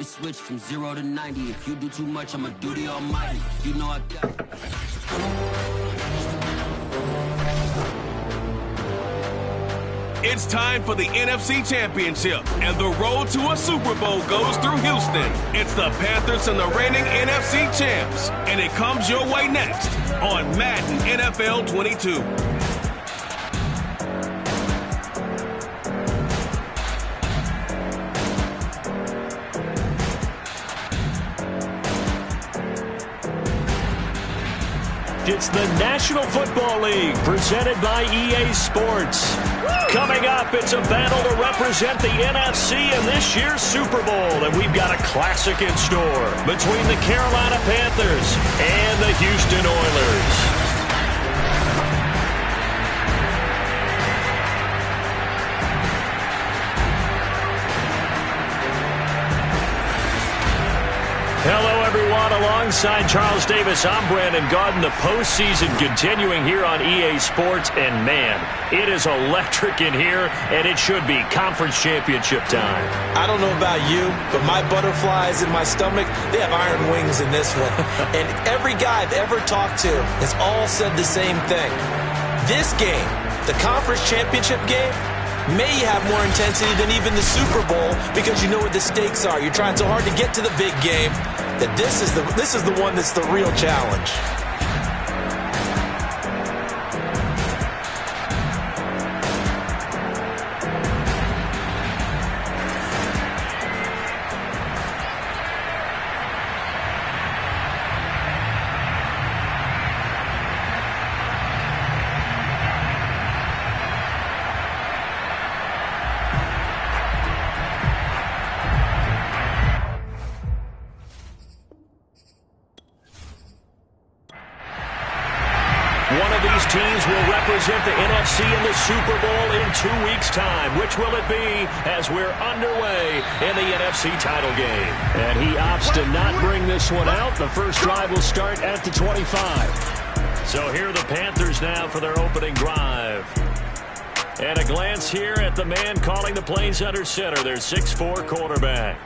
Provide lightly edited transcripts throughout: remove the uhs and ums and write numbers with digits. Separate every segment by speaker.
Speaker 1: can switch from 0 to 90. If you do too much, I'ma do the almighty. You know I got.
Speaker 2: It's time for the NFC Championship, and the road to a Super Bowl goes through Houston. It's the Panthers and the reigning NFC champs, and it comes your way next on Madden NFL 22.
Speaker 3: It's the National Football League presented by EA Sports. Coming up, it's a battle to represent the NFC in this year's Super Bowl, and we've got a classic in store between the Carolina Panthers and the Houston Oilers. Hello, everyone. Alongside Charles Davis, I'm Brandon Gaudin. The postseason continuing here on EA Sports. And, man, it is electric in here, and it should be conference championship time.
Speaker 4: I don't know about you, but my butterflies in my stomach, they have iron wings in this one. And every guy I've ever talked to has all said the same thing. This game, the conference championship game, may have more intensity than even the Super Bowl because you know what the stakes are. You're trying so hard to get to the big game that this is the one that's the real challenge.
Speaker 3: One of these teams will represent the NFC in the Super Bowl in 2 weeks' time. Which will it be as we're underway in the NFC title game? And he opts to not bring this one out. The first drive will start at the 25. So here are the Panthers now for their opening drive. And a glance here at the man calling the plays under center, their 6'4" quarterback.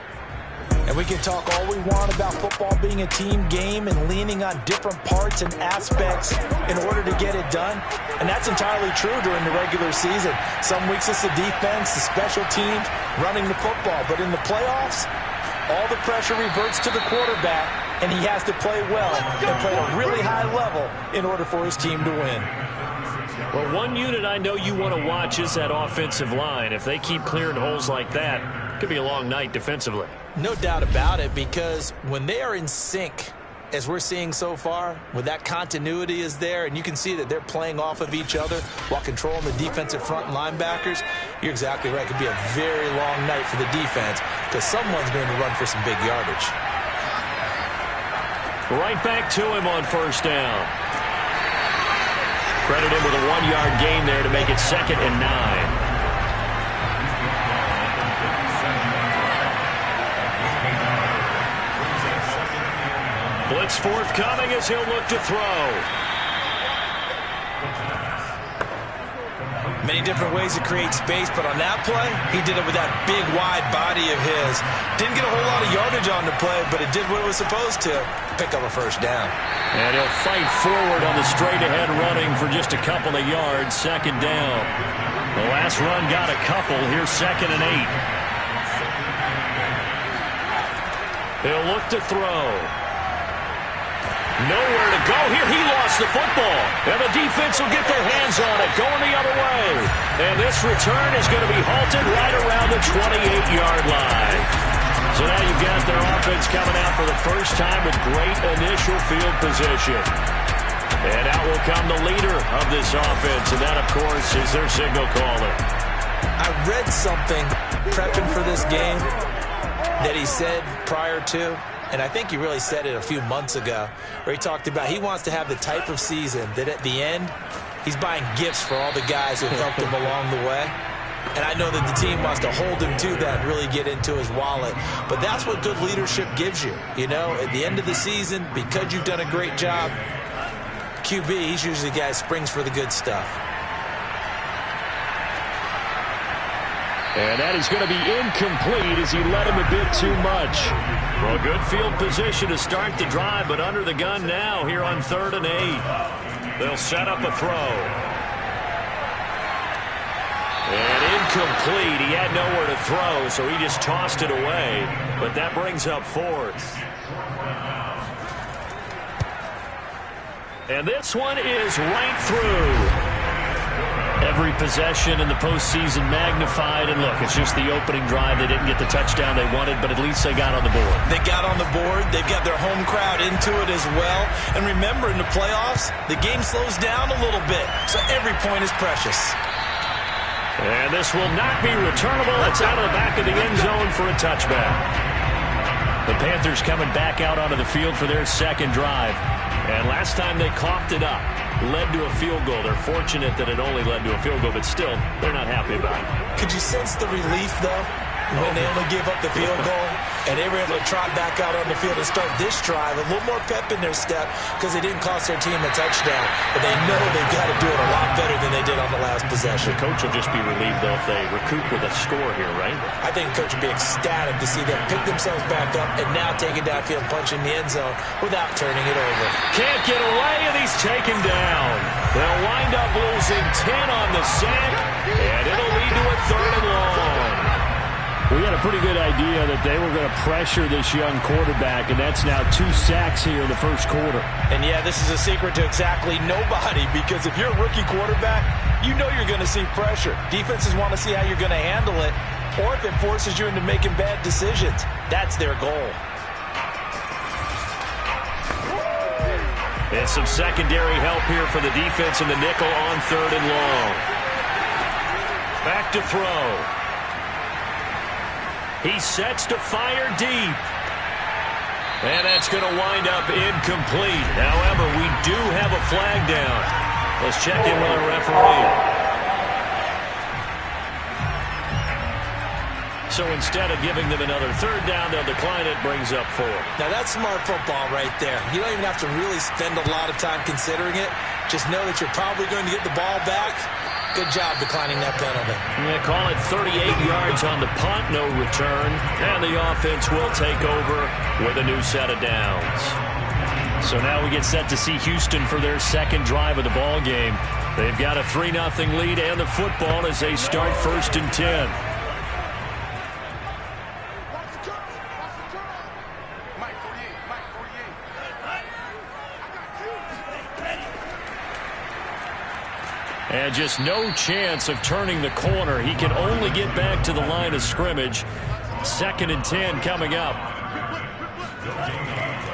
Speaker 4: And we can talk all we want about football being a team game and leaning on different parts and aspects in order to get it done. And that's entirely true during the regular season. Some weeks it's the defense, the special teams, running the football. But in the playoffs, all the pressure reverts to the quarterback, and he has to play well and play at a really high level in order for his team to win.
Speaker 3: Well, one unit I know you want to watch is that offensive line. If they keep clearing holes like that, it could be a long night defensively.
Speaker 4: No doubt about it, because when they are in sync, as we're seeing so far, when that continuity is there and you can see that they're playing off of each other while controlling the defensive front linebackers, you're exactly right. It could be a very long night for the defense because someone's going to run for some big yardage.
Speaker 3: Right back to him on first down. Credit him with a 1-yard gain there to make it 2nd and 9. Blitz forthcoming as he'll look to throw.
Speaker 4: Many different ways to create space, but on that play, he did it with that big, wide body of his. Didn't get a whole lot of yardage on the play, but it did what it was supposed to. Pick up a first down.
Speaker 3: And he'll fight forward on the straight-ahead running for just a couple of yards, 2nd down. The last run got a couple. Here's 2nd and 8. He'll look to throw. Nowhere to go here. He lost the football. And the defense will get their hands on it, going the other way. And this return is going to be halted right around the 28-yard line. So now you've got their offense coming out for the first time with great initial field position. And out will come the leader of this offense, and that, of course, is their signal caller.
Speaker 4: I read something prepping for this game that he said prior to, and I think he really said it a few months ago, where he talked about he wants to have the type of season that at the end, he's buying gifts for all the guys who helped him along the way. And I know that the team wants to hold him to that and really get into his wallet. But that's what good leadership gives you. You know, at the end of the season, because you've done a great job, QB, he's usually the guy who springs for the good stuff.
Speaker 3: And that is going to be incomplete as he led him a bit too much. Well, good field position to start the drive, but under the gun now here on 3rd and 8. They'll set up a throw. And incomplete. He had nowhere to throw, so he just tossed it away. But that brings up 4th. And this one is right through. Every possession in the postseason magnified. And look, it's just the opening drive. They didn't get the touchdown they wanted, but at least they got on the board.
Speaker 4: They got on the board. They've got their home crowd into it as well. And remember, in the playoffs, the game slows down a little bit, so every point is precious.
Speaker 3: And this will not be returnable. It's out of the back of the end zone for a touchback. The Panthers coming back out onto the field for their second drive. And last time they coughed it up, led to a field goal. They're fortunate that it only led to a field goal, but still, they're not happy about it.
Speaker 4: Could you sense the relief, though, when they only gave up the field goal and they were able to trot back out on the field and start this drive? A little more pep in their step because they didn't cost their team a touchdown, but they know they've got to do it a lot better than they did on the last possession.
Speaker 3: The coach will just be relieved, though, if they recoup with a score here, right?
Speaker 4: I think the coach will be ecstatic to see them pick themselves back up and now take it downfield, punching the end zone without turning it over.
Speaker 3: Can't get away, and he's taken down. They'll wind up losing 10 on the sack, and it'll lead to a 3rd and long. We had a pretty good idea that they were going to pressure this young quarterback, and that's now 2 sacks here in the first quarter.
Speaker 4: And, yeah, this is a secret to exactly nobody, because if you're a rookie quarterback, you know you're going to see pressure. Defenses want to see how you're going to handle it, or if it forces you into making bad decisions. That's their goal.
Speaker 3: And some secondary help here for the defense in the nickel on 3rd and long. Back to throw. He sets to fire deep. And that's going to wind up incomplete. However, we do have a flag down. Let's check in with our referee. So instead of giving them another 3rd down, they'll decline it. Brings up 4.
Speaker 4: Now, that's smart football right there. You don't even have to really spend a lot of time considering it. Just know that you're probably going to get the ball back. Good job declining that penalty.
Speaker 3: Yeah, call it 38 yards on the punt, no return. And the offense will take over with a new set of downs. So now we get set to see Houston for their second drive of the ball game. They've got a 3-0 lead and the football as they start 1st and 10. And just no chance of turning the corner. He can only get back to the line of scrimmage. 2nd and 10 coming up.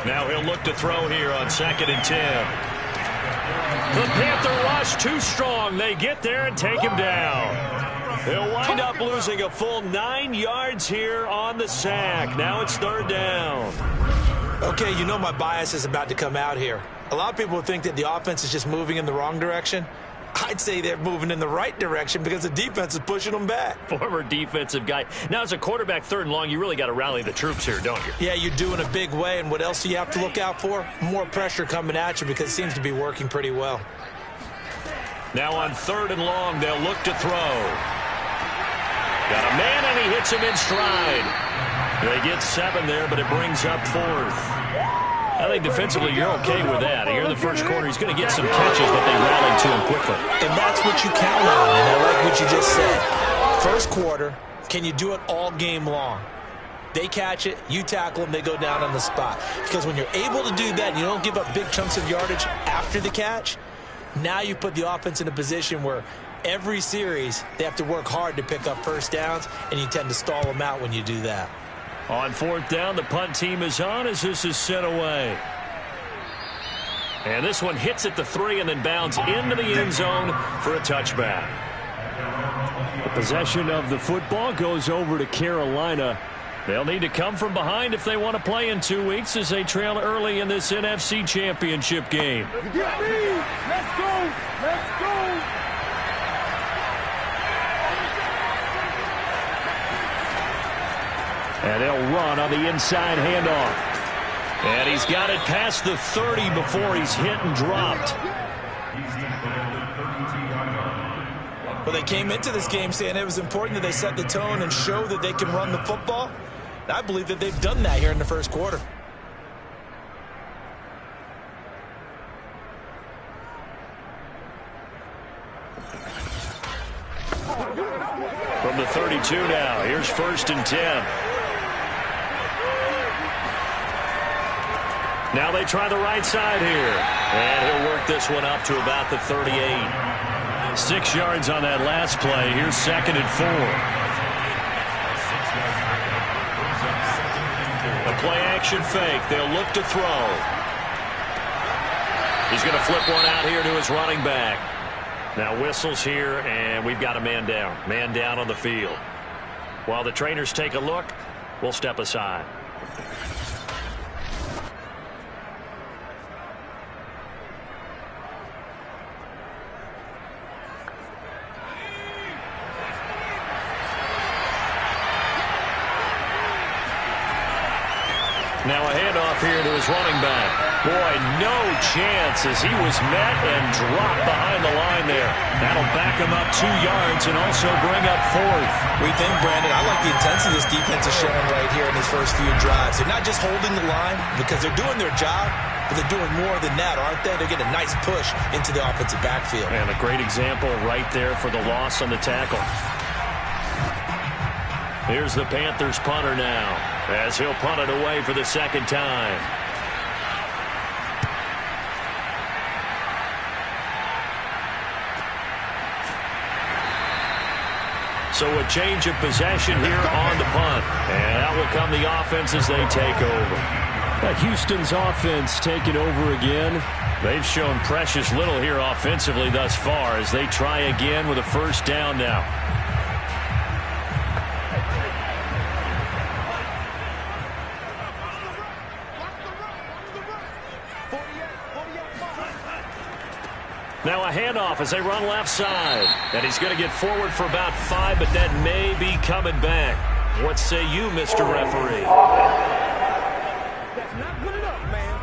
Speaker 3: Now he'll look to throw here on 2nd and 10. The Panther rush too strong. They get there and take him down. They'll wind up losing a full 9 yards here on the sack. Now it's 3rd down.
Speaker 4: Okay, you know my bias is about to come out here. A lot of people think that the offense is just moving in the wrong direction. I'd say they're moving in the right direction because the defense is pushing them back.
Speaker 3: Former defensive guy. Now, as a quarterback 3rd and long, you really got to rally the troops here, don't you?
Speaker 4: Yeah, you do in a big way. And what else do you have to look out for? More pressure coming at you because it seems to be working pretty well.
Speaker 3: Now on 3rd and long, they'll look to throw. Got a man, and he hits him in stride. They get 7 there, but it brings up 4th. I think defensively you're okay with that. Here in the first quarter, he's going to get some catches, but they rallied to him quickly.
Speaker 4: And that's what you count on, and I like what you just said. First quarter, can you do it all game long? They catch it, you tackle them, they go down on the spot. Because when you're able to do that and you don't give up big chunks of yardage after the catch, now you put the offense in a position where every series they have to work hard to pick up 1st downs, and you tend to stall them out when you do that.
Speaker 3: On 4th down, the punt team is on as this is sent away. And this one hits at the 3 and then bounds into the end zone for a touchback. The possession of the football goes over to Carolina. They'll need to come from behind if they want to play in 2 weeks as they trail early in this NFC Championship game.
Speaker 5: Let's go! Let's go!
Speaker 3: And they'll run on the inside handoff. And he's got it past the 30 before he's hit and dropped.
Speaker 4: Well, they came into this game saying it was important that they set the tone and show that they can run the football. And I believe that they've done that here in the first quarter.
Speaker 3: From the 32 now, here's 1st and 10. Now they try the right side here. And he'll work this one up to about the 38. 6 yards on that last play. Here's 2nd and 4. A play-action fake. They'll look to throw. He's going to flip one out here to his running back. Now whistles here, and we've got a man down. Man down on the field. While the trainers take a look, we'll step aside. Now a handoff here to his running back. Boy, no chance as he was met and dropped behind the line there. That'll back him up 2 yards and also bring up 4th.
Speaker 4: We think, Brandon, I like the intensity this defense is showing right here in these first few drives. They're not just holding the line because they're doing their job, but they're doing more than that, aren't they? They're getting a nice push into the offensive backfield.
Speaker 3: And a great example right there for the loss on the tackle. Here's the Panthers punter now, as he'll punt it away for the 2nd time. So a change of possession here on the punt. And out will come the offense as they take over. Houston's offense taking over again. They've shown precious little here offensively thus far as they try again with a 1st down now. Now a handoff as they run left side. And he's going to get forward for about 5, but that may be coming back. What say you, Mr. Referee?
Speaker 5: That's not good enough, man.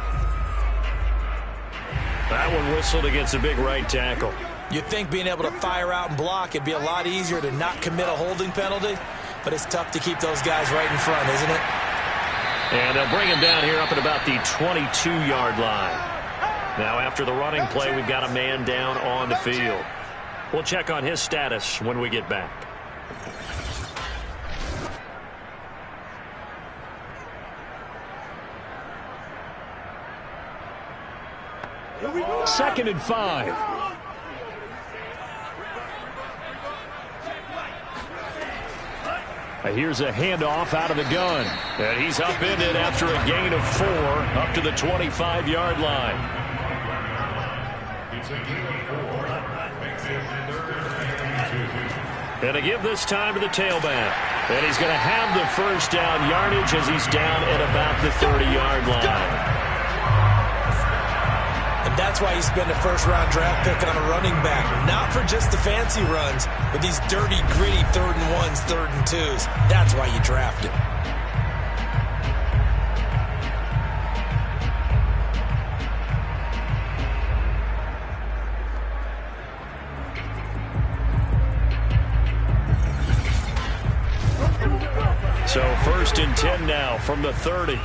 Speaker 3: That one whistled against a big right tackle.
Speaker 4: You'd think being able to fire out and block, it'd be a lot easier to not commit a holding penalty, but it's tough to keep those guys right in front, isn't it?
Speaker 3: And they'll bring him down here up at about the 22-yard line. Now after the running play, we've got a man down on the field. We'll check on his status when we get back. Second and 5. Here's a handoff out of the gun. And he's upended after a gain of 4 up to the 25-yard line. And to give this time to the tailback. And he's going to have the 1st down yardage as he's down at about the 30-yard line.
Speaker 4: And that's why you spend a 1st-round draft pick on a running back. Not for just the fancy runs, but these dirty, gritty 3rd and 1s, 3rd and 2s. That's why you draft him.
Speaker 3: So 1st and 10 now from the 30.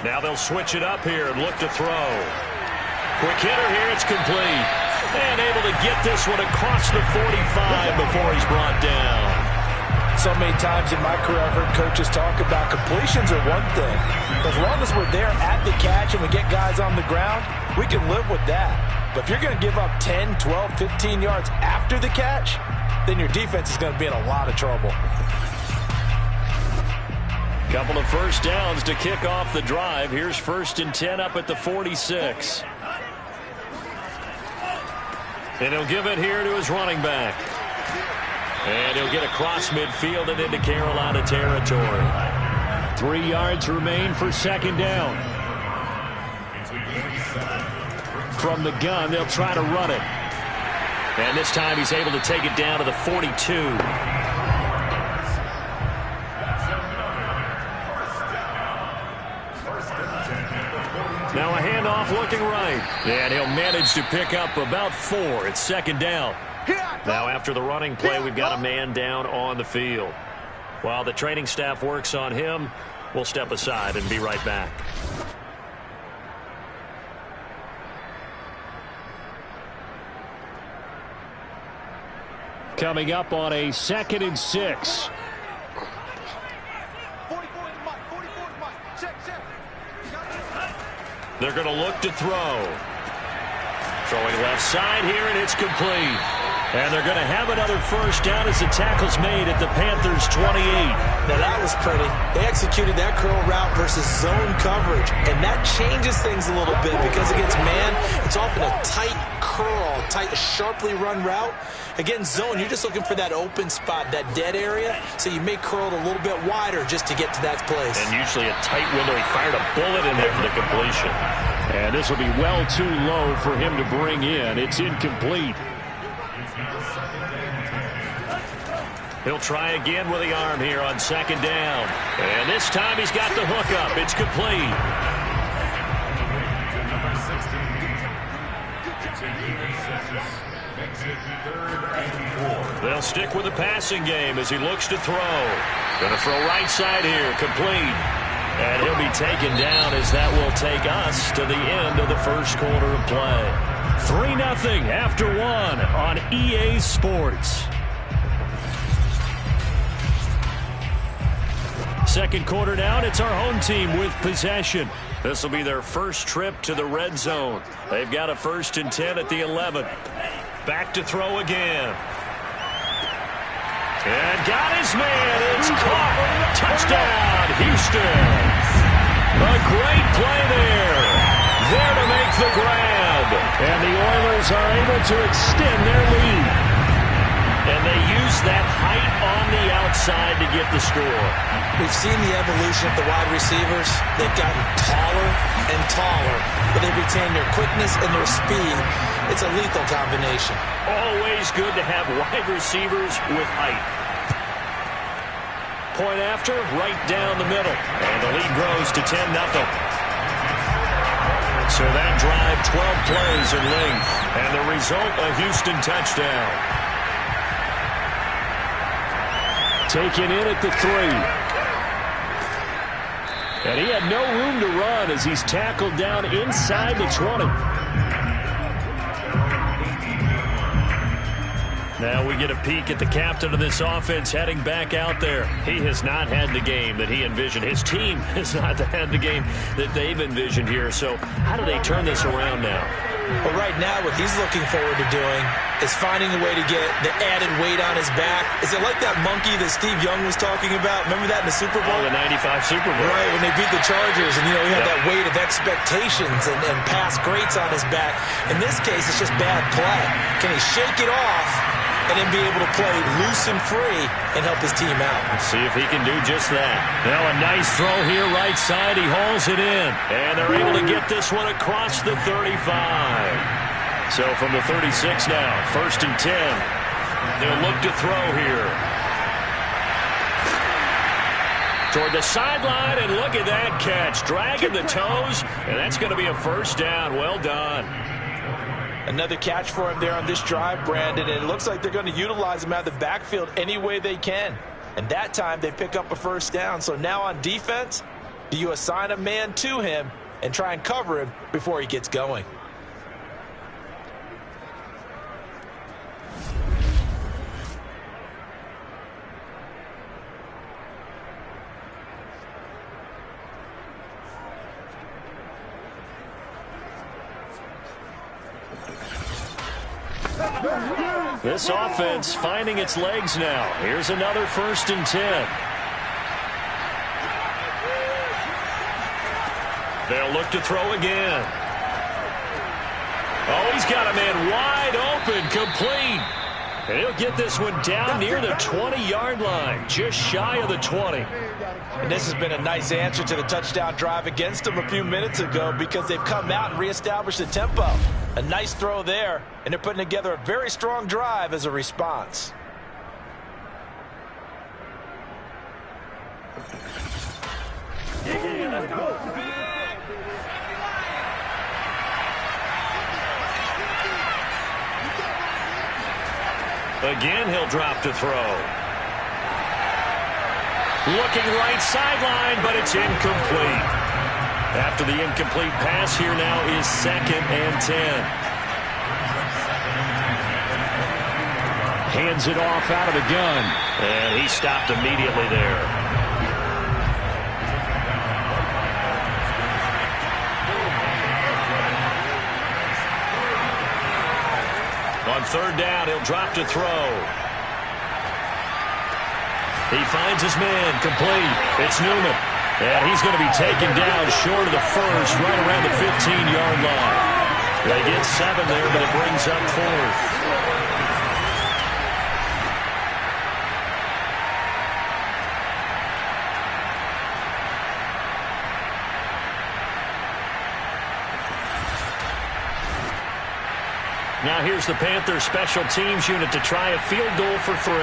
Speaker 3: Now they'll switch it up here and look to throw. Quick hitter here, it's complete. And able to get this one across the 45 before he's brought down.
Speaker 4: So many times in my career I've heard coaches talk about completions are one thing. As long as we're there at the catch and we get guys on the ground, we can live with that. But if you're going to give up 10, 12, 15 yards after the catch, then your defense is going to be in a lot of trouble.
Speaker 3: Couple of 1st downs to kick off the drive. Here's 1st and 10 up at the 46. And he'll give it here to his running back. And he'll get across midfield and into Carolina territory. 3 yards remain for 2nd down. From the gun, they'll try to run it. And this time he's able to take it down to the 42. Now a handoff off looking right. And he'll manage to pick up about 4. It's second down. Now after the running play, we've got a man down on the field. While the training staff works on him, we'll step aside and be right back. Coming up on a 2nd and 6. They're going to look to throw. Throwing left side here, and it's complete. And they're going to have another first down as the tackle's made at the Panthers' 28.
Speaker 4: Now that was pretty. They executed that curl route versus zone coverage, and that changes things a little bit because against man, it's often a tight curl, tight, sharply run route. Against zone, you're just looking for that open spot, that dead area, so you may curl it a little bit wider just to get to that place.
Speaker 3: And usually a tight window. He fired a bullet in there for the completion. And this will be well too low for him to bring in. It's incomplete. He'll try again with the arm here on 2nd down. And this time he's got the hook up. It's complete. They'll stick with the passing game as he looks to throw. Going to throw right side here. Complete. And he'll be taken down as that will take us to the end of the first quarter of play. 3-0 after 1 on EA Sports. Second quarter down, it's our home team with possession. This will be their first trip to the red zone. They've got a 1st and 10 at the 11. Back to throw again. And got his man. It's caught. Touchdown, Houston. A great play there. There to make the grab. And the Oilers are able to extend their lead. And they use that height on the outside to get the score.
Speaker 4: We've seen the evolution of the wide receivers. They've gotten taller and taller, but they've retained their quickness and their speed. It's a lethal combination.
Speaker 3: Always good to have wide receivers with height. Point after, right down the middle. And the lead grows to 10-0. So that drive, 12 plays in length. And the result, a Houston touchdown. Taken in at the 3. And he had no room to run as he's tackled down inside the 20. Now we get a peek at the captain of this offense heading back out there. He has not had the game that he envisioned. His team has not had the game that they've envisioned here. So how do they turn this around now?
Speaker 4: Well, right now what he's looking forward to doing is finding a way to get the added weight on his back. Is it like that monkey that Steve Young was talking about? Remember that in the Super Bowl?
Speaker 3: Oh, the 95 Super Bowl.
Speaker 4: Right, when they beat the Chargers, and, he had that weight of expectations and past greats on his back. In this case, it's just bad play. Can he shake it off and then be able to play loose and free and help his team out?
Speaker 3: Let's see if he can do just that. Now a nice throw here, right side. He hauls it in. And they're able to get this one across the 35. So from the 36 now, 1st and 10. They'll look to throw here. Toward the sideline, and look at that catch. Dragging the toes, and that's going to be a first down. Well done.
Speaker 4: Another catch for him there on this drive, Brandon, and it looks like they're going to utilize him out of the backfield any way they can. And that time they pick up a first down. So now on defense, do you assign a man to him and try and cover him before he gets going?
Speaker 3: This offense finding its legs now. Here's another 1st and 10. They'll look to throw again. Oh, he's got a man wide open, complete. And he'll get this one down near the 20-yard line, just shy of the 20.
Speaker 4: And this has been a nice answer to the touchdown drive against them a few minutes ago because they've come out and reestablished the tempo. A nice throw there, and they're putting together a very strong drive as a response.
Speaker 3: Again, he'll drop to throw. Looking right sideline, but it's incomplete. After the incomplete pass, here now is 2nd and 10. Hands it off out of the gun. And he stopped immediately there. On 3rd down, he'll drop to throw. He finds his man, complete. It's Newman. And he's going to be taken down short of the first, right around the 15-yard line. They get 7 there, but it brings up 4th. Now here's the Panthers special teams unit to try a field goal for 3.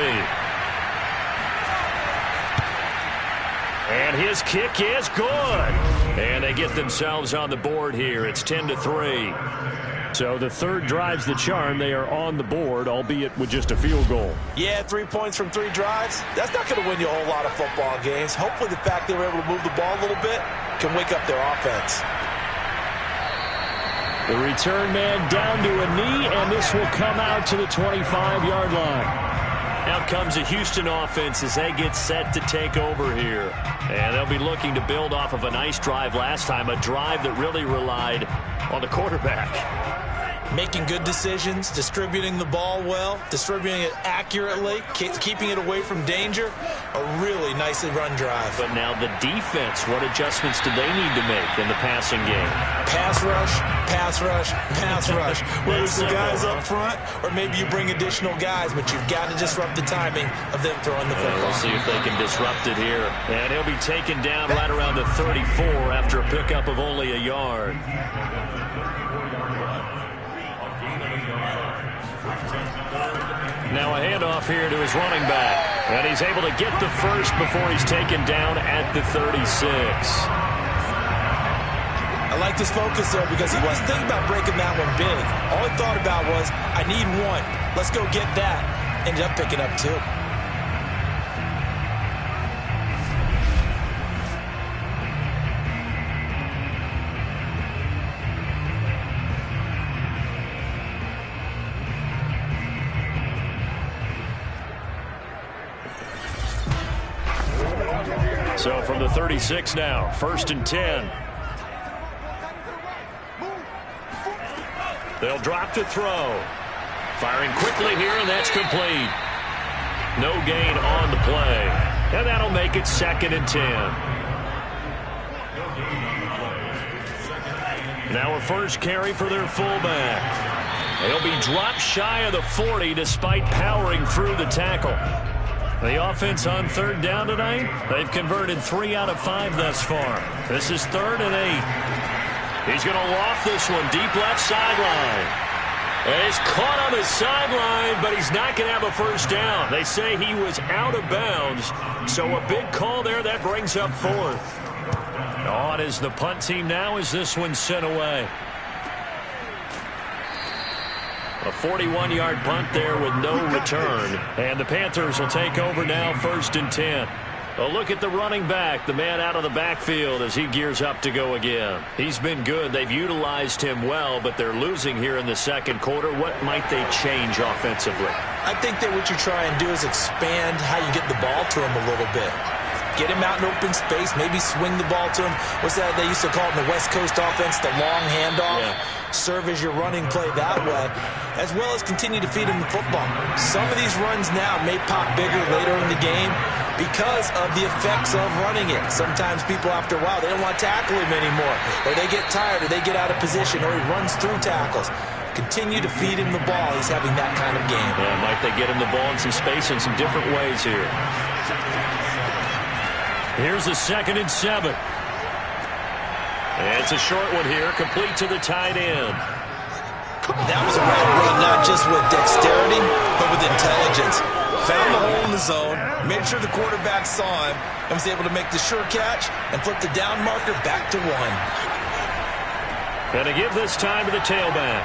Speaker 3: And his kick is good. And they get themselves on the board here. It's 10-3. So the 3rd drives the charm. They are on the board, albeit with just a field goal.
Speaker 4: Yeah, 3 points from 3 drives. That's not going to win you a whole lot of football games. Hopefully the fact they were able to move the ball a little bit can wake up their offense.
Speaker 3: The return man down to a knee, and this will come out to the 25-yard line. Out comes the Houston offense as they get set to take over here. And they'll be looking to build off of a nice drive last time, a drive that really relied on the quarterback.
Speaker 4: Making good decisions, distributing the ball well, distributing it accurately, keeping it away from danger. A really nicely run drive.
Speaker 3: But now the defense, what adjustments do they need to make in the passing game?
Speaker 4: Pass rush, pass rush, pass rush. Whether it's the guys up front or maybe you bring additional guys, but you've got to disrupt the timing of them throwing the football.
Speaker 3: We'll see if they can disrupt it here. And he'll be taken down right around the 34 after a pickup of only a yard. Now a handoff here to his running back. And he's able to get the first before he's taken down at the 36.
Speaker 4: I like his focus there because he wasn't thinking about breaking that one big. All he thought about was, I need 1. Let's go get that. Ended up picking up 2.
Speaker 3: So from the 36 now, 1st and 10. They'll drop to throw. Firing quickly here, and that's complete. No gain on the play. And that'll make it 2nd and 10. Now a first carry for their fullback. They'll be dropped shy of the 40 despite powering through the tackle. The offense on 3rd down tonight, they've converted 3 out of 5 thus far. This is 3rd and 8. He's going to loft this one deep left sideline. And he's caught on the sideline, but he's not going to have a first down. They say he was out of bounds, so a big call there. That brings up 4th. On is the punt team now as this one's sent away. A 41-yard punt there with no return. And the Panthers will take over now, 1st and 10. A look at the running back, the man out of the backfield as he gears up to go again. He's been good. They've utilized him well, but they're losing here in the 2nd quarter. What might they change offensively?
Speaker 4: I think that what you try and do is expand how you get the ball to him a little bit. Get him out in open space, maybe swing the ball to him. What's that they used to call it in the West Coast offense, the long handoff? Yeah. Serve as your running play that way, as well as continue to feed him the football. Some of these runs now may pop bigger later in the game because of the effects of running it. Sometimes people, after a while, they don't want to tackle him anymore, or they get tired, or they get out of position, or he runs through tackles. Continue to feed him the ball. He's having that kind of game.
Speaker 3: Yeah, might they get him the ball in some space in some different ways here. Here's the 2nd and 7. And it's a short one here, complete to the tight end.
Speaker 4: That was a route run, not just with dexterity, but with intelligence. Found the hole in the zone, made sure the quarterback saw him, and was able to make the sure catch and flip the down marker back to 1.
Speaker 3: And to give this time to the tailback.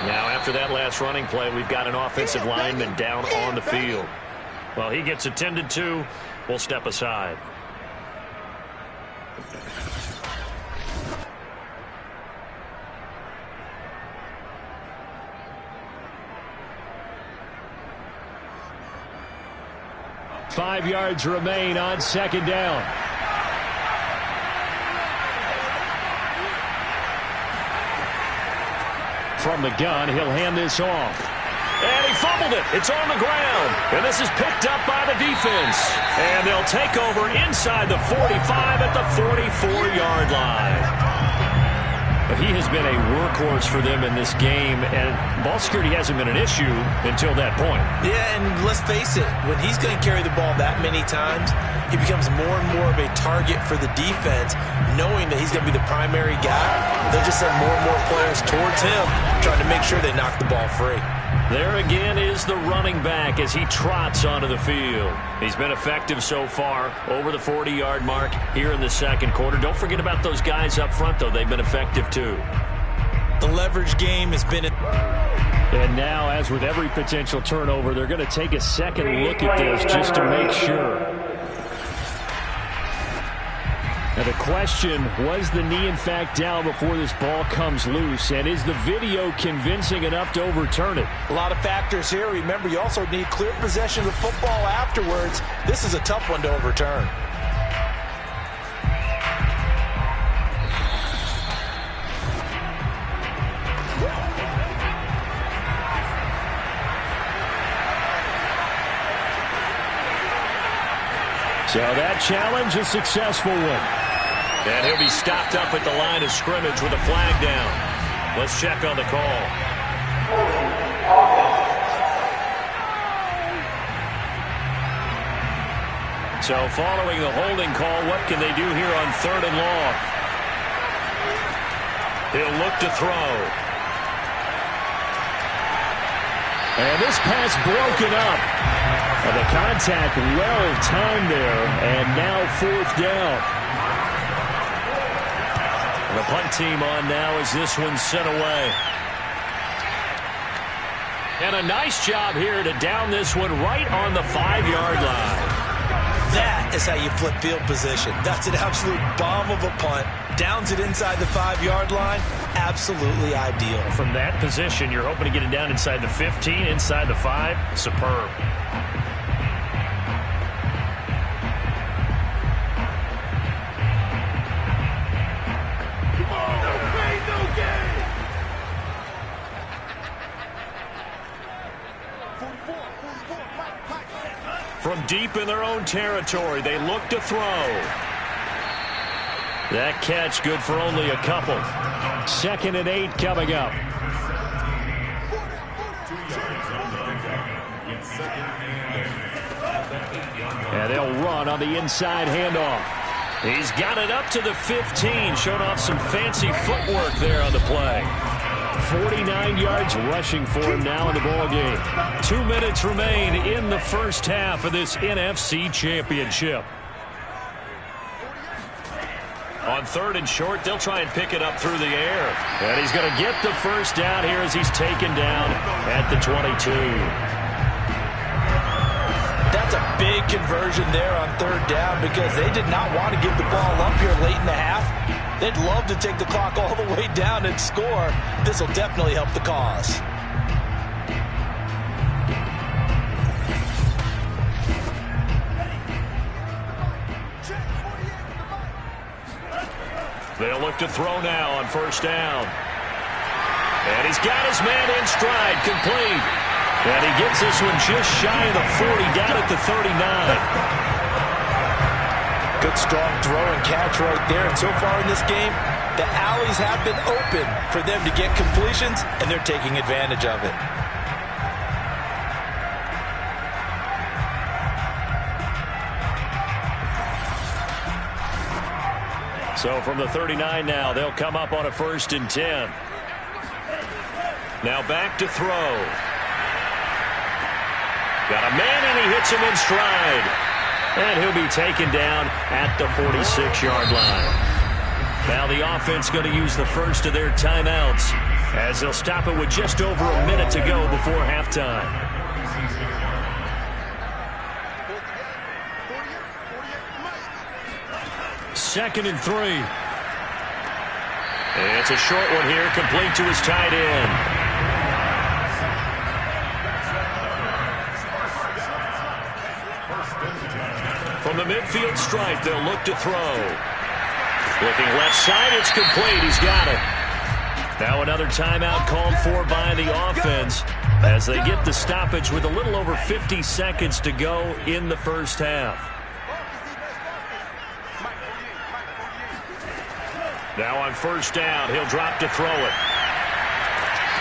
Speaker 3: Now, after that last running play, we've got an offensive lineman down on the field. Well, he gets attended to. We'll step aside. Five yards remain on second down. From the gun, he'll hand this off. And he fumbled it. It's on the ground. And this is picked up by the defense. And they'll take over inside the 45 at the 44-yard line. But he has been a workhorse for them in this game, and ball security hasn't been an issue until that point.
Speaker 4: Yeah, and let's face it, when he's going to carry the ball that many times, he becomes more and more of a target for the defense, knowing that he's going to be the primary guy. They'll just send more and more players towards him, trying to make sure they knock the ball free.
Speaker 3: There again is the running back as he trots onto the field. He's been effective so far, over the 40-yard mark here in the second quarter. Don't forget about those guys up front, though. They've been effective, too.
Speaker 4: The leverage game has been...
Speaker 3: And now, as with every potential turnover, they're going to take a second look at this just to make sure. Now the question, was the knee in fact down before this ball comes loose? And is the video convincing enough to overturn it?
Speaker 4: A lot of factors here. Remember, you also need clear possession of the football afterwards. This is a tough one to overturn.
Speaker 3: So that challenge, a successful one. And he'll be stopped up at the line of scrimmage with a flag down. Let's check on the call. So following the holding call, what can they do here on 3rd and long? He'll look to throw. And this pass broken up. And the contact well timed there. And now 4th down. The punt team on now as this one's sent away. And a nice job here to down this one right on the 5-yard line.
Speaker 4: That is how you flip field position. That's an absolute bomb of a punt. Downs it inside the 5-yard line. Absolutely ideal.
Speaker 3: From that position, you're hoping to get it down inside the 15, inside the 5. Superb. From deep in their own territory, they look to throw. That catch good for only a couple. 2nd and 8 coming up. And they'll run on the inside handoff. He's got it up to the 15, showing off some fancy footwork there on the play. 49 yards rushing for him now in the ball game. 2 minutes remain in the first half of this NFC Championship. On 3rd and short, they'll try and pick it up through the air. And he's going to get the first down here as he's taken down at the 22.
Speaker 4: That's a big conversion there on 3rd down because they did not want to give the ball up here late in the half. They'd love to take the clock all the way down and score. This will definitely help the cause.
Speaker 3: They'll look to throw now on 1st down. And he's got his man in stride, complete. And he gets this one just shy of the 40, down at the 39.
Speaker 4: Good, strong throw and catch right there. And so far in this game, the alleys have been open for them to get completions, and they're taking advantage of it.
Speaker 3: So from the 39 now, they'll come up on a 1st and 10. Now back to throw. Got a man, and he hits him in stride. And he'll be taken down at the 46-yard line. Now the offense going to use the first of their timeouts as they'll stop it with just over a minute to go before halftime. Second and 3. It's a short one here, complete to his tight end. From the midfield stripe, they'll look to throw. Looking left side, it's complete. He's got it. Now another timeout called for by the offense as they get the stoppage with a little over 50 seconds to go in the first half. Now on first down, he'll drop to throw it.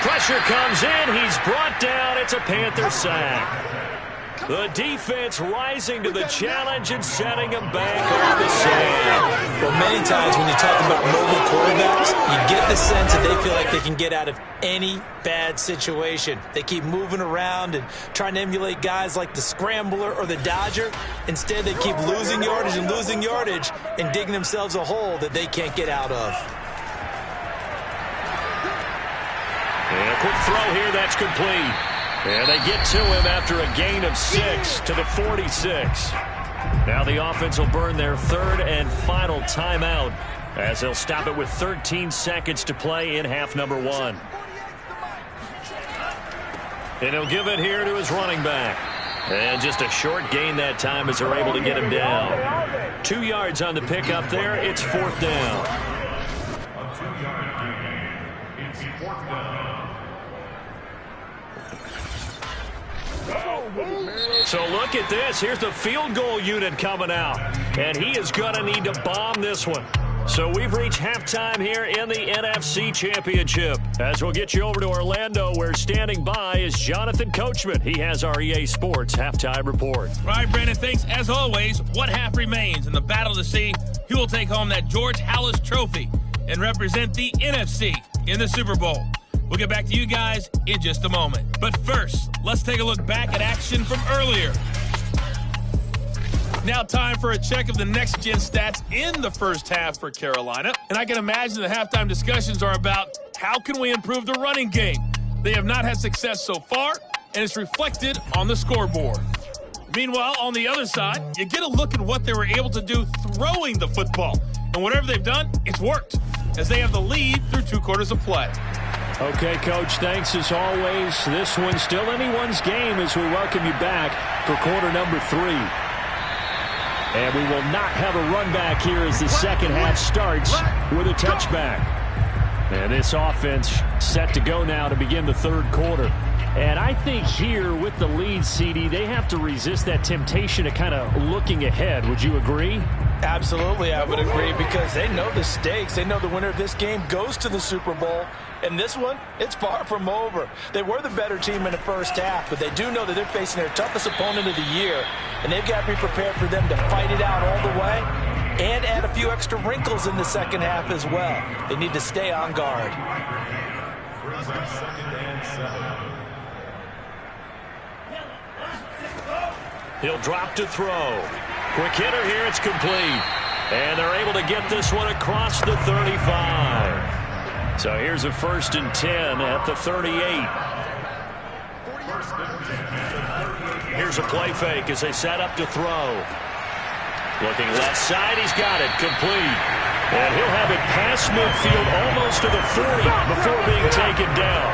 Speaker 3: Pressure comes in. He's brought down. It's a Panther sack. The defense rising to the challenge and setting him back on the sand.
Speaker 4: Well, many times when you talk about mobile quarterbacks, you get the sense that they feel like they can get out of any bad situation. They keep moving around and trying to emulate guys like the Scrambler or the Dodger. Instead, they keep losing yardage and digging themselves a hole that they can't get out of.
Speaker 3: And a quick throw here, that's complete. And they get to him after a gain of 6 to the 46. Now the offense will burn their third and final timeout as they'll stop it with 13 seconds to play in half number 1. And he'll give it here to his running back. And just a short gain that time as they're able to get him down. 2 yards on the pickup there. It's fourth down.
Speaker 6: A 2-yard gain. It's fourth down.
Speaker 3: So look at this. Here's the field goal unit coming out. And he is going to need to bomb this one. So we've reached halftime here in the NFC Championship. As we'll get you over to Orlando, where standing by is Jonathan Coachman. He has our EA Sports halftime report.
Speaker 7: All right, Brandon, thanks. As always, one half remains in the battle to see who will take home that George Halas Trophy and represent the NFC in the Super Bowl. We'll get back to you guys in just a moment. But first, let's take a look back at action from earlier. Now time for a check of the next-gen stats in the first half for Carolina. And I can imagine the halftime discussions are about how can we improve the running game. They have not had success so far, and it's reflected on the scoreboard. Meanwhile, on the other side, you get a look at what they were able to do throwing the football. And whatever they've done, it's worked, as they have the lead through 2 quarters of play.
Speaker 3: Okay, Coach, thanks as always. This one's still anyone's game as we welcome you back for quarter number 3. And we will not have a run back here as the second half starts with a touchback. And this offense set to go now to begin the third quarter. And I think here with the lead, CD, they have to resist that temptation of kind of looking ahead. Would you agree?
Speaker 4: Absolutely, I would agree, because they know the stakes. They know the winner of this game goes to the Super Bowl. And this one, it's far from over. They were the better team in the first half, but they do know that they're facing their toughest opponent of the year. And they've got to be prepared for them to fight it out all the way and add a few extra wrinkles in the second half as well. They need to stay on guard.
Speaker 3: He'll drop to throw. Quick hitter here, it's complete. And they're able to get this one across the 35. So here's a 1st and 10 at the 38. Here's a play fake as they set up to throw. Looking left side, he's got it, complete. And he'll have it past midfield almost to the 40 before being taken down.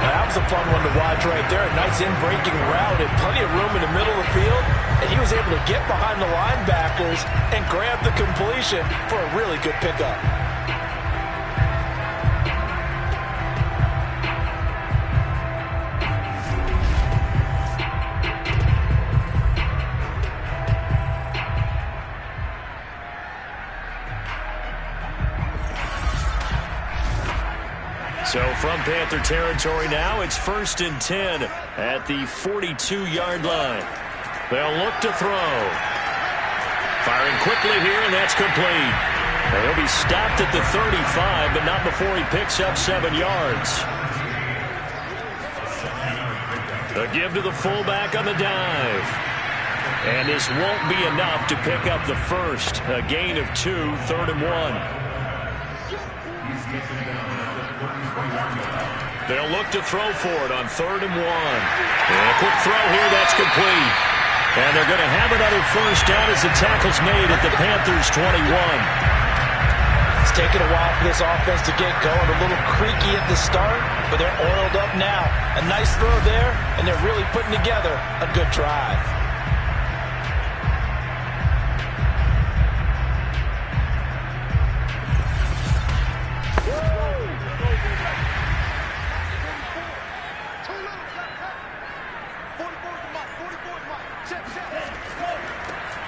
Speaker 4: That was a fun one to watch right there. A nice in-breaking route and plenty of room in the middle of the field. And he was able to get behind the linebackers and grab the completion for a really good pickup.
Speaker 3: So from Panther territory now, it's 1st and 10 at the 42-yard line. They'll look to throw. Firing quickly here, and that's complete. And he'll be stopped at the 35, but not before he picks up 7 yards. A give to the fullback on the dive. And this won't be enough to pick up the first. A gain of 2, 3rd and 1. They'll look to throw for it on 3rd and 1. And a quick throw here, that's complete. And they're going to have another first down as the tackle's made at the Panthers' 21.
Speaker 4: It's taken a while for this offense to get going. A little creaky at the start, but they're oiled up now. A nice throw there, and they're really putting together a good drive.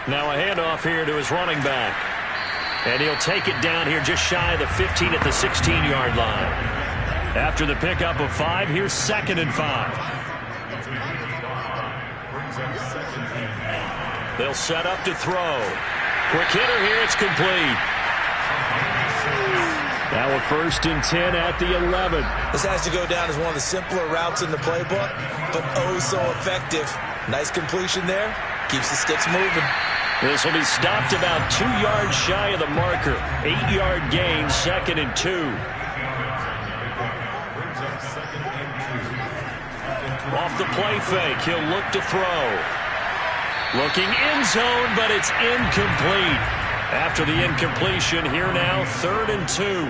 Speaker 3: Now a handoff here to his running back. And he'll take it down here just shy of the 15 at the 16-yard line. After the pickup of 5, here's 2nd and 5. They'll set up to throw. Quick hitter here, it's complete. Now a 1st and 10 at the 11.
Speaker 4: This has to go down as one of the simpler routes in the playbook, but oh so effective. Nice completion there. Keeps the sticks moving.
Speaker 3: This will be stopped about 2 yards shy of the marker. 8-yard gain, 2nd and 2. Off the play fake, he'll look to throw. Looking end zone, but it's incomplete. After the incompletion, here now, 3rd and 2.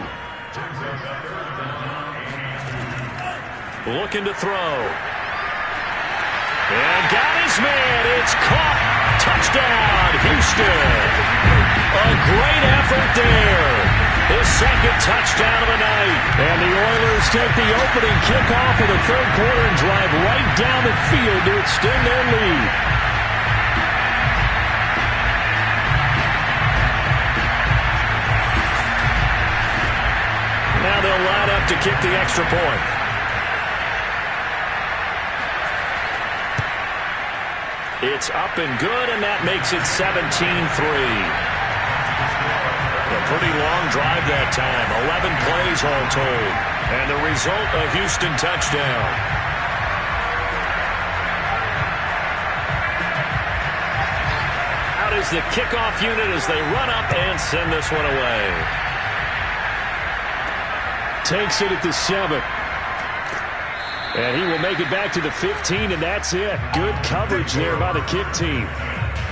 Speaker 3: Looking to throw. And got his man. It's caught. Touchdown, Houston. A great effort there. His 2nd touchdown of the night. And the Oilers take the opening kickoff of the 3rd quarter and drive right down the field to extend their lead. Now they'll line up to kick the extra point. It's up and good, and that makes it 17-3. A pretty long drive that time. 11 plays all told. And the result, a Houston touchdown. Out is the kickoff unit as they run up and send this one away. Takes it at the 7. And he will make it back to the 15, and that's it. Good coverage there by the kick team.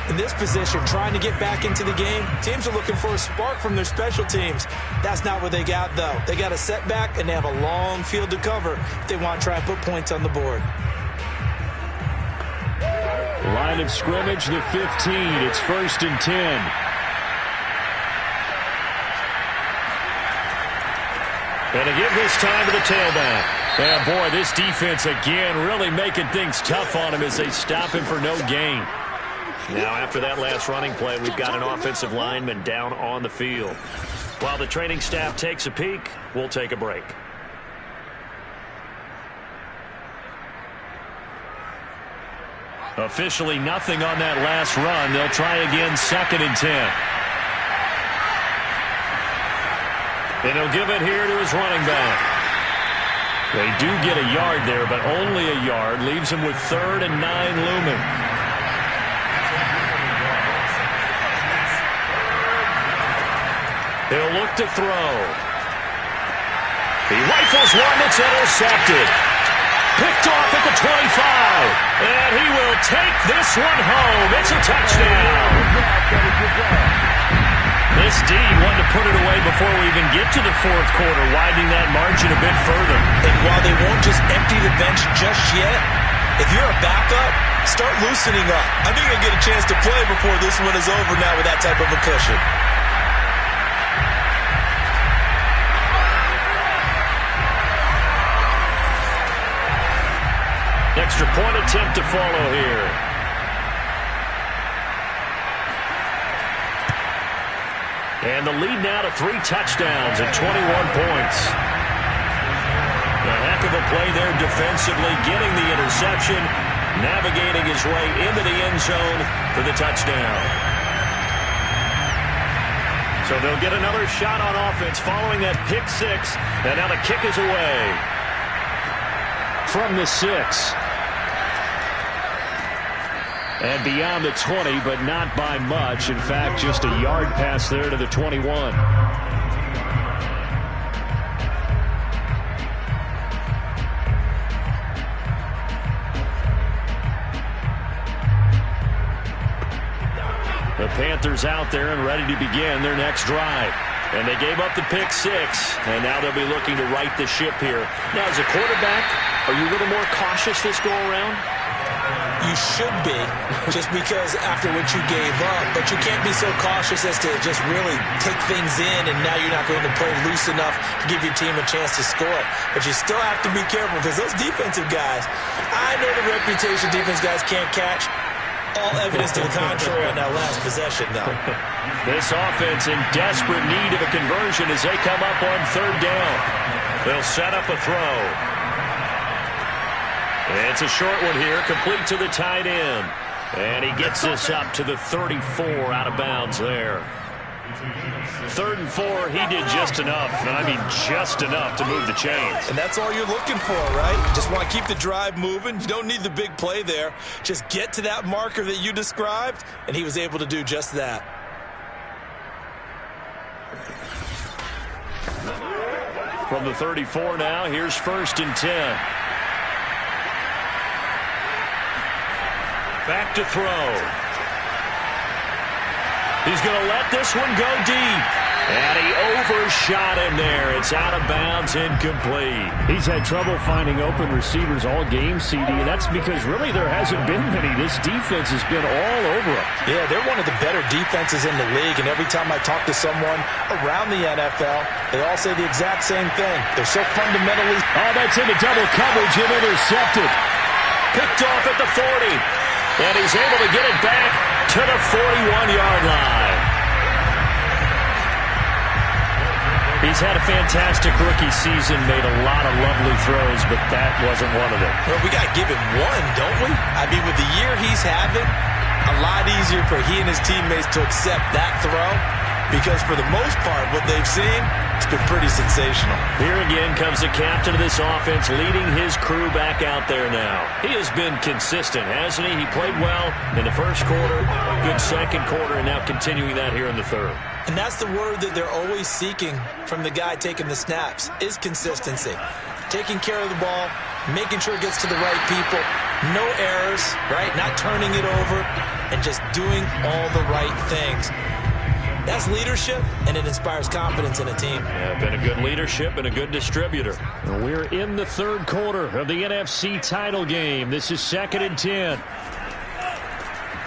Speaker 4: In this position, trying to get back into the game, teams are looking for a spark from their special teams. That's not what they got, though. They got a setback, and they have a long field to cover if they want to try and put points on the board.
Speaker 3: Line of scrimmage, the 15. It's 1st and 10. And to give this time to the tailback. Yeah, boy, this defense again really making things tough on him as they stop him for no gain. Now, after that last running play, we've got an offensive lineman down on the field. While the training staff takes a peek, we'll take a break. Officially nothing on that last run. They'll try again, 2nd and 10. And he'll give it here to his running back. They do get a yard there, but only a yard. Leaves him with 3rd and 9 looming. He'll look to throw. He rifles one that's intercepted. Picked off at the 25. And he will take this one home. It's a touchdown. This D wanted to put it away before we even get to the 4th quarter, widening that margin a bit further.
Speaker 4: And while they won't just empty the bench just yet, if you're a backup, start loosening up. I think you'll get a chance to play before this one is over now with that type of a cushion.
Speaker 3: Extra point attempt to follow here. And the lead now to 3 touchdowns and 21 points. A heck of a play there defensively, getting the interception, navigating his way into the end zone for the touchdown. So they'll get another shot on offense following that pick 6, and now the kick is away. From the 6. And beyond the 20, but not by much. In fact, just a yard pass there to the 21. The Panthers out there and ready to begin their next drive. And they gave up the pick 6, and now they'll be looking to right the ship here. Now, as a quarterback, are you a little more cautious this go-around?
Speaker 4: You should be, just because after what you gave up. But you can't be so cautious as to just really take things in, and now you're not going to play loose enough to give your team a chance to score. But you still have to be careful, because those defensive guys, I know the reputation defense guys can't catch. All evidence to the contrary on that last possession, though.
Speaker 3: This offense in desperate need of a conversion as they come up on 3rd down. They'll set up a throw. It's a short one here, complete to the tight end. And he gets this up to the 34, out of bounds there. 3rd and 4, he did just enough, and I mean just enough to move the chains.
Speaker 4: And that's all you're looking for, right? Just want to keep the drive moving. You don't need the big play there. Just get to that marker that you described, and he was able to do just that.
Speaker 3: From the 34 now, here's 1st and 10. Back to throw. He's going to let this one go deep. And he overshot him there. It's out of bounds, incomplete.
Speaker 8: He's had trouble finding open receivers all game, CD, and that's because really there hasn't been many. This defense has been all over him.
Speaker 4: Yeah, they're one of the better defenses in the league, and every time I talk to someone around the NFL, they all say the exact same thing. They're so fundamentally...
Speaker 8: Oh, that's into double coverage and intercepted.
Speaker 3: Picked off at the 40. And he's able to get it back to the 41-yard line. He's had a fantastic rookie season, made a lot of lovely throws, but that wasn't one of them.
Speaker 4: Well, we got to give him one, don't we? I mean, with the year he's having, a lot easier for he and his teammates to accept that throw, because for the most part, what they've seen, it's been pretty sensational.
Speaker 3: Here again comes the captain of this offense, leading his crew back out there now. He has been consistent, hasn't he? He played well in the 1st quarter, good 2nd quarter, and now continuing that here in the 3rd.
Speaker 4: And that's the word that they're always seeking from the guy taking the snaps, is consistency. Taking care of the ball, making sure it gets to the right people, no errors, right? Not turning it over, and just doing all the right things. That's leadership, and it inspires confidence in a team.
Speaker 3: Yeah, been a good leadership and a good distributor.
Speaker 8: We're in the 3rd quarter of the NFC title game. This is 2nd and 10.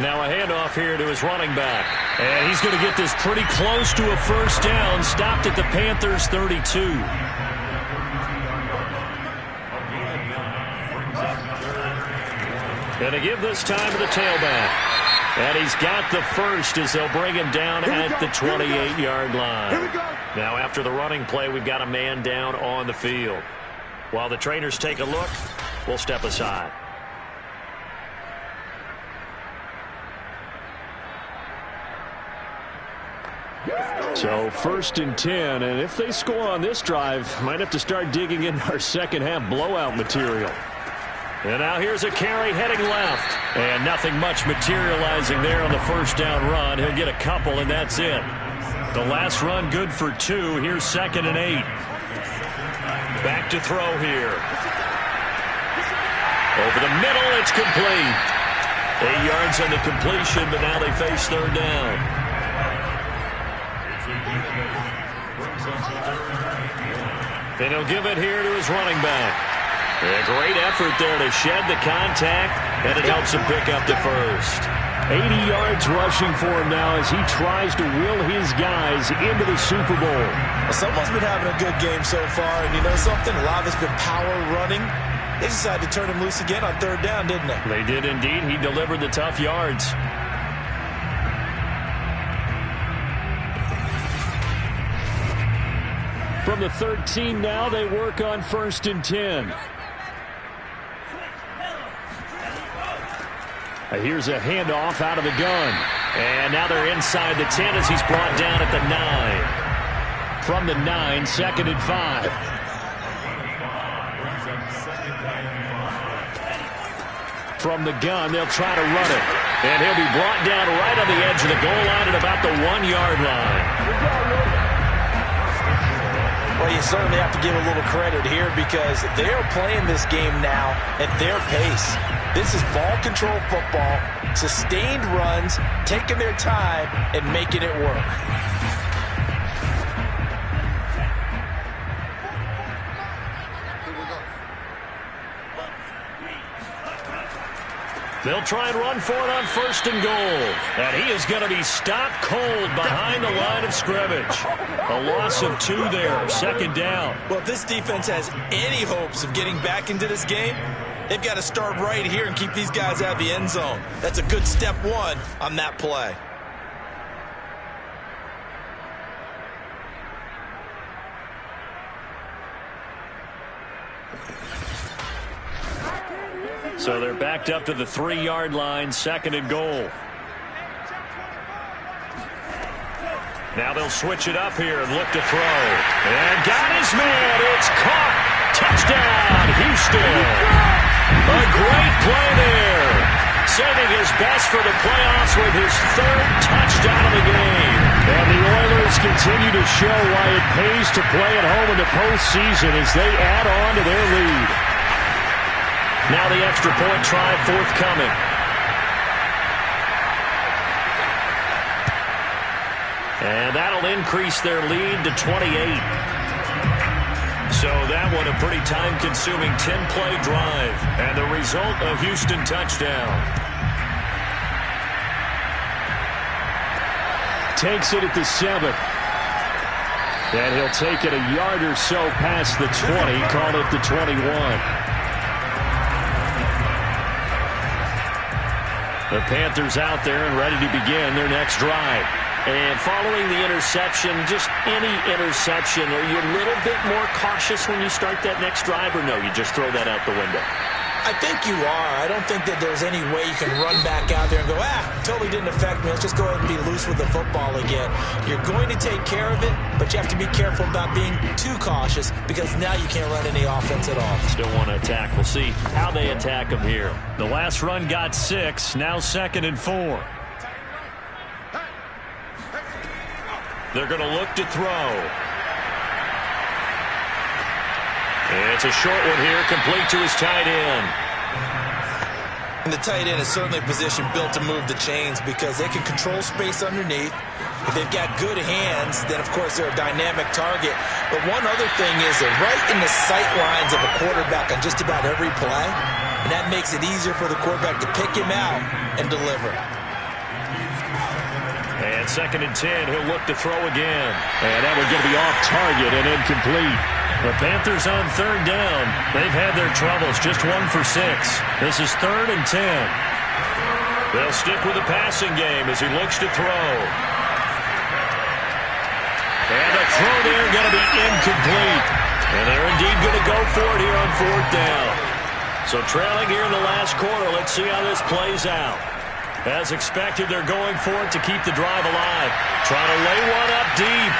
Speaker 3: Now a handoff here to his running back. And he's going to get this pretty close to a 1st down. Stopped at the Panthers' 32. And they give this time to the tailback. And he's got the 1st as they'll bring him down at the 28-yard line. Now after the running play, we've got a man down on the field. While the trainers take a look, we'll step aside.
Speaker 8: So 1st and 10, and if they score on this drive, might have to start digging in our 2nd half blowout material.
Speaker 3: And now here's a carry heading left. And nothing much materializing there on the 1st down run. He'll get a couple, and that's it. The last run good for 2. Here's 2nd and 8. Back to throw here. Over the middle, it's complete. 8 yards on the completion, but now they face 3rd down. And he'll give it here to his running back. A great effort there to shed the contact, and it helps him pick up the 1st.
Speaker 8: 80 yards rushing for him now as he tries to will his guys into the Super Bowl.
Speaker 4: Well, someone's been having a good game so far, and you know something? A lot of it's been power running. They decided to turn him loose again on 3rd down, didn't they?
Speaker 3: They did indeed. He delivered the tough yards.
Speaker 8: From the 13 now, they work on 1st and 10. Here's a handoff out of the gun.
Speaker 3: And now they're inside the 10 as he's brought down at the 9.
Speaker 8: From the 9, 2nd and 5. From the gun, they'll try to run it.
Speaker 3: And he'll be brought down right on the edge of the goal line at about the 1-yard line.
Speaker 4: Well, you certainly have to give a little credit here because they're playing this game now at their pace. This is ball control football, sustained runs, taking their time, and making it work.
Speaker 3: They'll try and run for it on 1st and goal. And he is going to be stopped cold behind the line of scrimmage. A loss of 2 there, 2nd down.
Speaker 4: Well, if this defense has any hopes of getting back into this game, they've got to start right here and keep these guys out of the end zone. That's a good step 1 on that play.
Speaker 3: So they're backed up to the 3-yard line, 2nd and goal. Now they'll switch it up here and look to throw. And got his man. It's caught. Touchdown, Houston. A great play there. Saving his best for the playoffs with his 3rd touchdown of the game. And the Oilers continue to show why it pays to play at home in the postseason as they add on to their lead. Now the extra point try forthcoming. And that'll increase their lead to 28. So that one a pretty time-consuming 10-play drive. And the result, a Houston touchdown.
Speaker 8: Takes it at the 7. And he'll take it a yard or so past the 20. Call it the 21.
Speaker 3: The Panthers out there and ready to begin their next drive. And following the interception, just any interception, are you a little bit more cautious when you start that next drive, or no, you just throw that out the window?
Speaker 4: I think you are. I don't think that there's any way you can run back out there and go, totally didn't affect me. Let's just go ahead and be loose with the football again. You're going to take care of it, but you have to be careful about being too cautious because now you can't run any offense at all.
Speaker 3: Still want to attack. We'll see how they attack them here. The last run got 6, now 2nd and 4. They're going to look to throw. It's a short one here, complete to his tight end.
Speaker 4: And the tight end is certainly a position built to move the chains because they can control space underneath. If they've got good hands, then, of course, they're a dynamic target. But one other thing is they're right in the sight lines of a quarterback on just about every play, and that makes it easier for the quarterback to pick him out and deliver.
Speaker 3: And 2nd and 10, he'll look to throw again. And that one's going to be off target and incomplete. The Panthers on 3rd down. They've had their troubles, just 1 for 6. This is 3rd and 10. They'll stick with the passing game as he looks to throw. And the throw there going to be incomplete. And they're indeed going to go for it here on 4th down. So trailing here in the last quarter, let's see how this plays out. As expected, they're going for it to keep the drive alive. Trying to lay one up deep.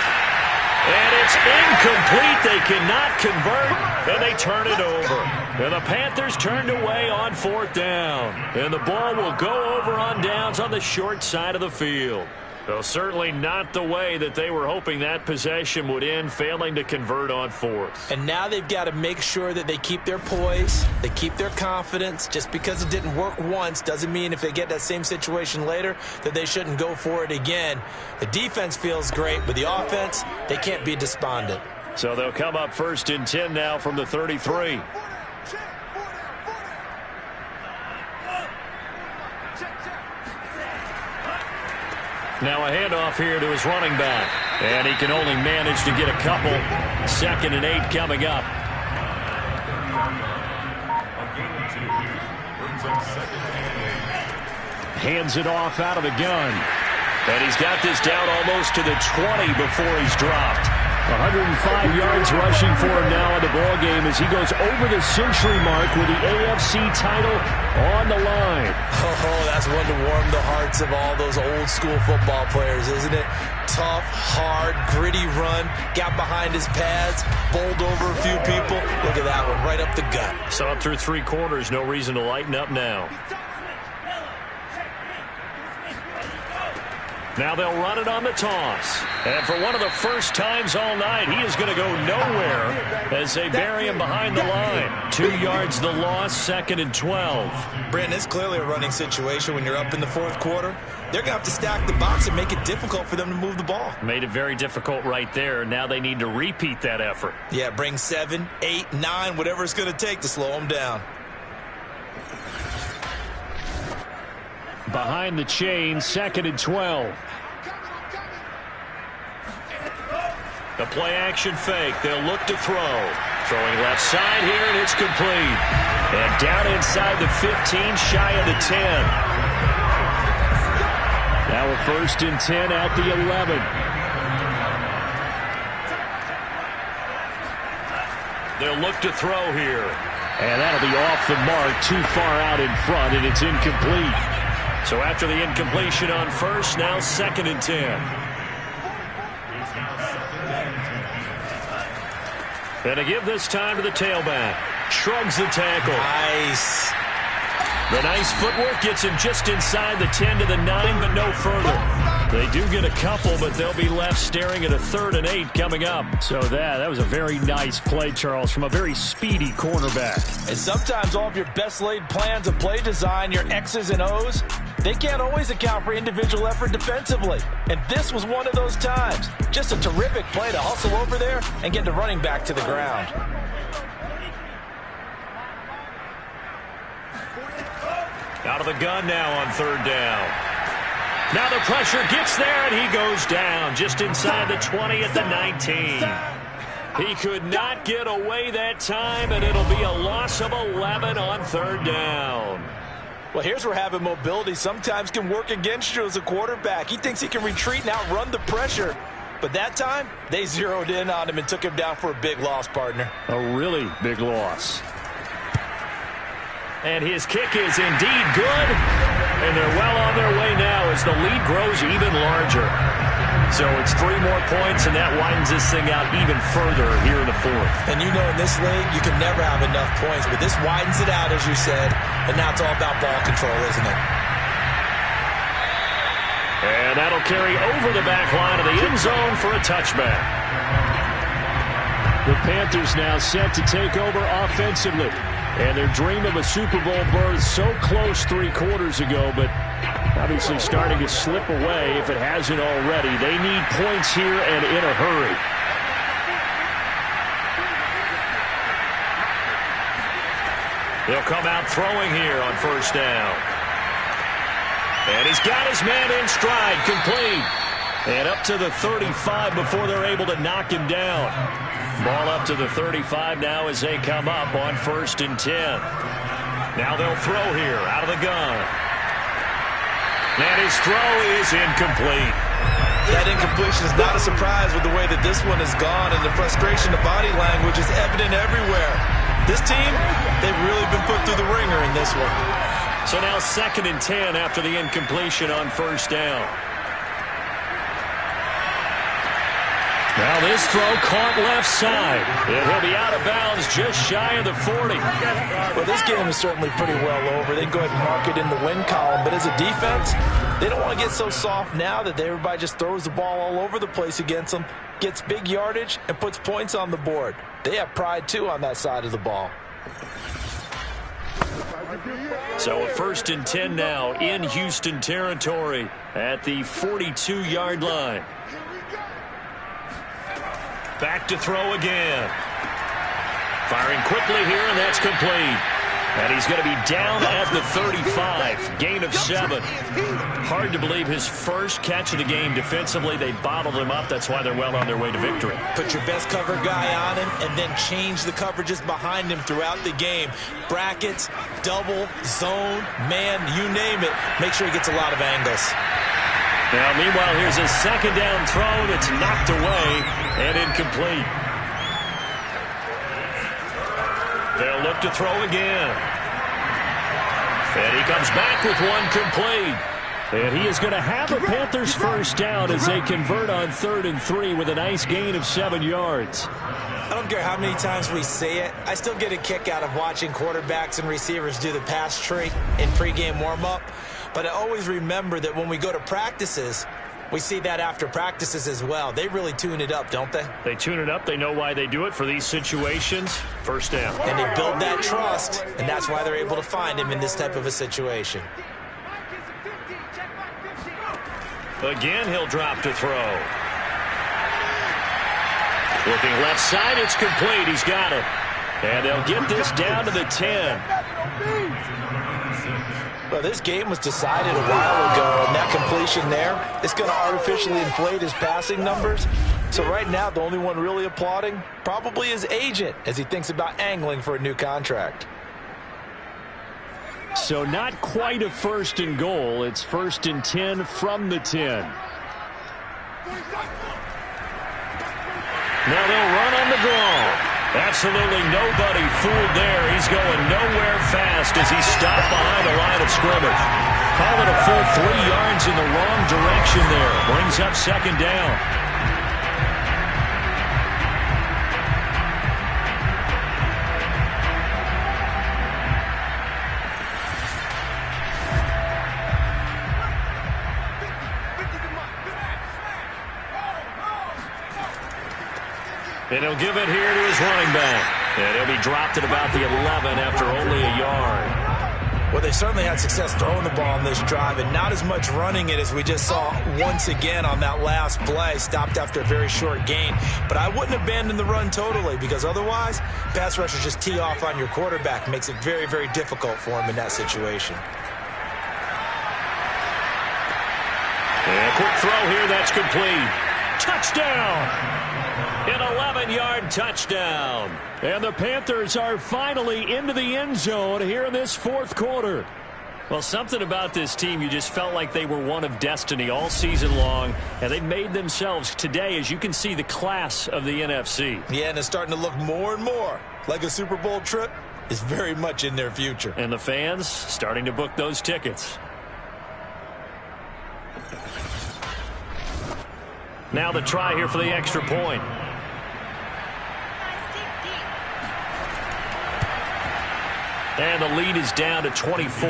Speaker 3: And it's incomplete. They cannot convert, and they turn it over. And the Panthers turned away on 4th down. And the ball will go over on downs on the short side of the field. Though certainly not the way that they were hoping that possession would end, failing to convert on 4th.
Speaker 4: And now they've got to make sure that they keep their poise, they keep their confidence. Just because it didn't work once doesn't mean if they get that same situation later that they shouldn't go for it again. The defense feels great, but the offense, they can't be despondent.
Speaker 3: So they'll come up 1st and 10 now from the 33. Now a handoff here to his running back. And he can only manage to get a couple. 2nd and 8 coming up.
Speaker 8: Hands it off out of the gun.
Speaker 3: And he's got this down almost to the 20 before he's dropped.
Speaker 8: 105 yards rushing for him now in the ball game as he goes over the century mark with the AFC title on the line.
Speaker 4: Oh, that's one to warm the hearts of all those old school football players, isn't it? Tough, hard, gritty run, got behind his pads, bowled over a few people. Look at that one, right up the gut.
Speaker 3: Saw it through 3 quarters, no reason to lighten up now. Now they'll run it on the toss. And for one of the first times all night, he is going to go nowhere as they bury him behind the line. 2 yards the loss, 2nd and 12.
Speaker 4: Brandon, it's clearly a running situation when you're up in the 4th quarter. They're going to have to stack the box and make it difficult for them to move the ball.
Speaker 3: Made it very difficult right there. Now they need to repeat that effort.
Speaker 4: Yeah, bring 7, 8, 9, whatever it's going to take to slow them down.
Speaker 3: Behind the chain, 2nd and 12. The play action fake. They'll look to throw. Throwing left side here, and it's complete. And down inside the 15, shy of the 10. Now a 1st and 10 at the 11. They'll look to throw here. And that'll be off the mark, too far out in front, and it's incomplete. So after the incompletion on 1st, now 2nd and 10. And to give this time to the tailback. Shrugs the tackle.
Speaker 4: Nice.
Speaker 3: The nice footwork gets him just inside the 10 to the 9, but no further. They do get a couple, but they'll be left staring at a 3rd and 8 coming up. So that was a very nice play, Charles, from a very speedy cornerback.
Speaker 4: And sometimes all of your best laid plans of play design, your X's and O's, they can't always account for individual effort defensively. And this was one of those times. Just a terrific play to hustle over there and get the running back to the ground.
Speaker 3: Out of the gun now on 3rd down. Now the pressure gets there, and he goes down just inside the 20 at the 19. He could not get away that time, and it'll be a loss of 11 on 3rd down.
Speaker 4: Well, here's where having mobility sometimes can work against you as a quarterback. He thinks he can retreat and outrun the pressure. But that time, they zeroed in on him and took him down for a big loss, partner.
Speaker 3: A really big loss. And his kick is indeed good. And they're well on their way now as the lead grows even larger. So it's 3 more points, and that widens this thing out even further here in the 4th.
Speaker 4: And you know in this league, you can never have enough points. But this widens it out, as you said. And now it's all about ball control, isn't it?
Speaker 3: And that'll carry over the back line of the end zone for a touchback. The Panthers now set to take over offensively. And their dream of a Super Bowl berth so close 3 quarters ago, but obviously starting to slip away if it hasn't already. They need points here and in a hurry. They'll come out throwing here on 1st down. And he's got his man in stride, complete. And up to the 35 before they're able to knock him down. Ball up to the 35 now as they come up on 1st and 10. Now they'll throw here out of the gun. And his throw is incomplete.
Speaker 4: That incompletion is not a surprise with the way that this one has gone, and the frustration of body language is evident everywhere. This team, they've really been put through the ringer in this one.
Speaker 3: So now 2nd and 10 after the incompletion on 1st down. Now this throw caught left side. He'll be out of bounds just shy of the 40.
Speaker 4: Well, this game is certainly pretty well over. They can go ahead and mark it in the win column. But as a defense, they don't want to get so soft now that everybody just throws the ball all over the place against them, gets big yardage, and puts points on the board. They have pride, too, on that side of the ball.
Speaker 3: So a 1st and 10 now in Houston territory at the 42-yard line. Back to throw again. Firing quickly here, and that's complete. And he's going to be down at the 35. Gain of 7. Hard to believe his first catch of the game defensively. They bottled him up. That's why they're well on their way to victory.
Speaker 4: Put your best cover guy on him and then change the coverages behind him throughout the game. Brackets, double, zone, man, you name it. Make sure he gets a lot of angles.
Speaker 3: Now, meanwhile, here's a 2nd down throw that's knocked away and incomplete. They'll look to throw again. And he comes back with one complete. And he is going to have the Panthers' 1st down as they convert on 3rd and 3 with a nice gain of 7 yards.
Speaker 4: I don't care how many times we say it. I still get a kick out of watching quarterbacks and receivers do the pass tree in pregame warm-up. But I always remember that when we go to practices, We see that after practices as well. They really tune it up, don't they?
Speaker 3: They tune it up. They know why they do it for these situations. First down.
Speaker 4: And they build that trust, and that's why they're able to find him in this type of a situation.
Speaker 3: Again, he'll drop to throw. Looking left side, it's complete. He's got it. And they'll get this down to the 10.
Speaker 4: Well, this game was decided a while ago, and that completion there is going to artificially inflate his passing numbers. So right now, the only one really applauding probably his agent as he thinks about angling for a new contract.
Speaker 8: So not quite a 1st and goal. It's 1st and 10 from the 10.
Speaker 3: Now they'll run on the draw. Absolutely nobody fooled there. He's going nowhere fast as he's stopped behind the line of scrimmage. Call it a full 3 yards in the wrong direction there. Brings up 2nd down. And he'll give it here to his running back. And he'll be dropped at about the 11 after only a yard.
Speaker 4: Well, they certainly had success throwing the ball on this drive and not as much running it as we just saw once again on that last play. Stopped after a very short gain. But I wouldn't abandon the run totally because otherwise, pass rushers just tee off on your quarterback. Makes it very, very difficult for him in that situation.
Speaker 3: And a quick throw here. That's complete. Touchdown! An 11-yard touchdown.
Speaker 8: And the Panthers are finally into the end zone here in this 4th quarter.
Speaker 3: Well, something about this team, you just felt like they were one of destiny all season long, and they made themselves today, as you can see, the class of the NFC.
Speaker 4: Yeah, and it's starting to look more and more like a Super Bowl trip is very much in their future.
Speaker 3: And the fans starting to book those tickets. Now the try here for the extra point. And the lead is down to 24.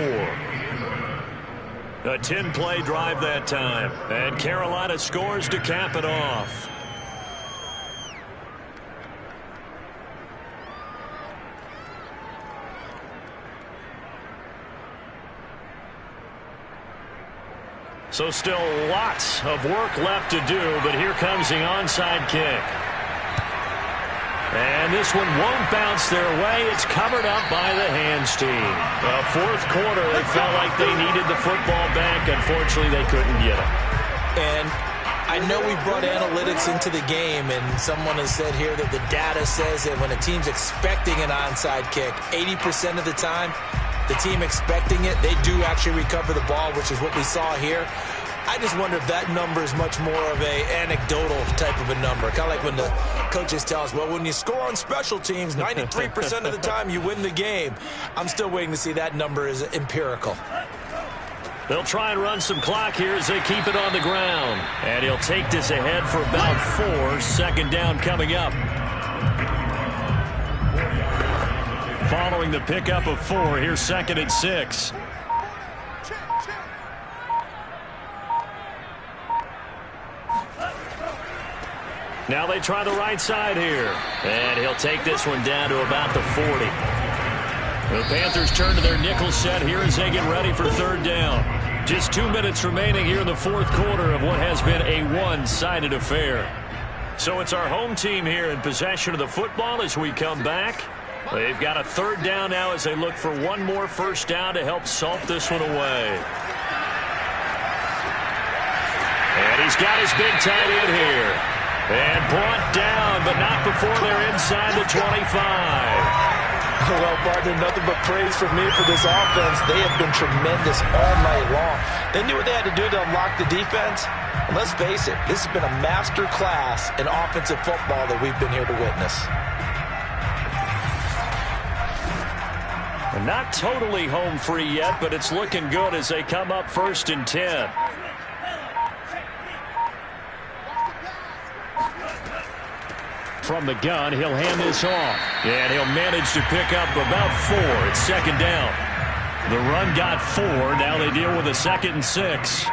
Speaker 3: A 10-play drive that time. And Carolina scores to cap it off. So still lots of work left to do, but here comes the onside kick. And this one won't bounce their way. It's covered up by the hands team. 4th quarter, they felt like they needed the football back. Unfortunately, they couldn't get it.
Speaker 4: And I know we brought analytics into the game, and someone has said here that the data says that when a team's expecting an onside kick, 80% of the time, the team expecting it, they do actually recover the ball, which is what we saw here. I just wonder if that number is much more of a anecdotal type of a number. Kind of like when the coaches tell us, well, when you score on special teams, 93% of the time you win the game. I'm still waiting to see that number is empirical.
Speaker 3: They'll try and run some clock here as they keep it on the ground. And he'll take this ahead for about 4. 2nd down coming up. Following the pickup of 4, here's 2nd and 6. Now they try the right side here. And he'll take this one down to about the 40. The Panthers turn to their nickel set here as they get ready for 3rd down. Just 2 minutes remaining here in the 4th quarter of what has been a one-sided affair. So it's our home team here in possession of the football as we come back. They've got a 3rd down now as they look for one more 1st down to help salt this one away. And he's got his big tight end here. And brought down, but not before they're inside the 25.
Speaker 4: Well, partner, nothing but praise from me for this offense. They have been tremendous all night long. They knew what they had to do to unlock the defense. And let's face it, this has been a master class in offensive football that we've been here to witness.
Speaker 3: Not totally home free yet, but it's looking good as they come up 1st and 10.
Speaker 8: From the gun, he'll hand this off.
Speaker 3: And he'll manage to pick up about 4. It's 2nd down. The run got 4. Now they deal with a 2nd and 6.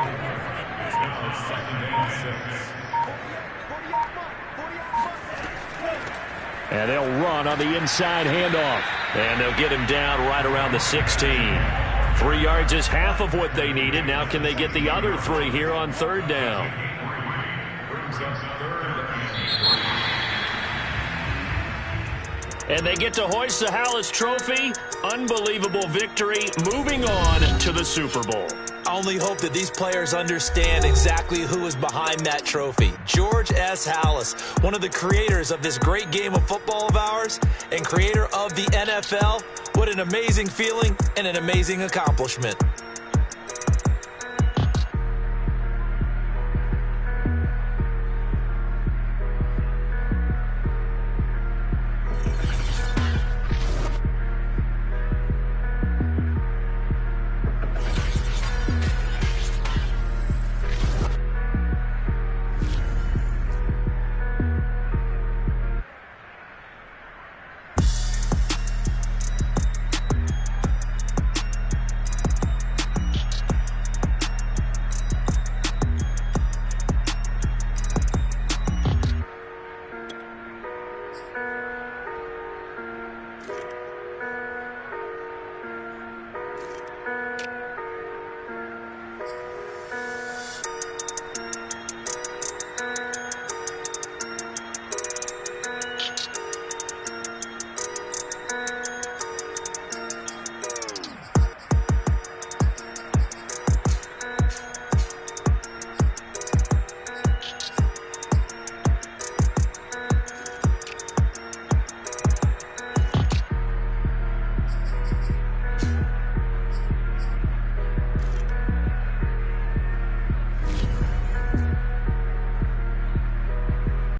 Speaker 8: And they'll run on the inside handoff.
Speaker 3: And they'll get him down right around the 16. 3 yards is half of what they needed. Now can they get the other 3 here on third down? And they get to hoist the Hallis Trophy. Unbelievable victory. Moving on to the Super Bowl.
Speaker 4: I only hope that these players understand exactly who is behind that trophy. George S. Hallis, one of the creators of this great game of football of ours and creator of the NFL. What an amazing feeling and an amazing accomplishment.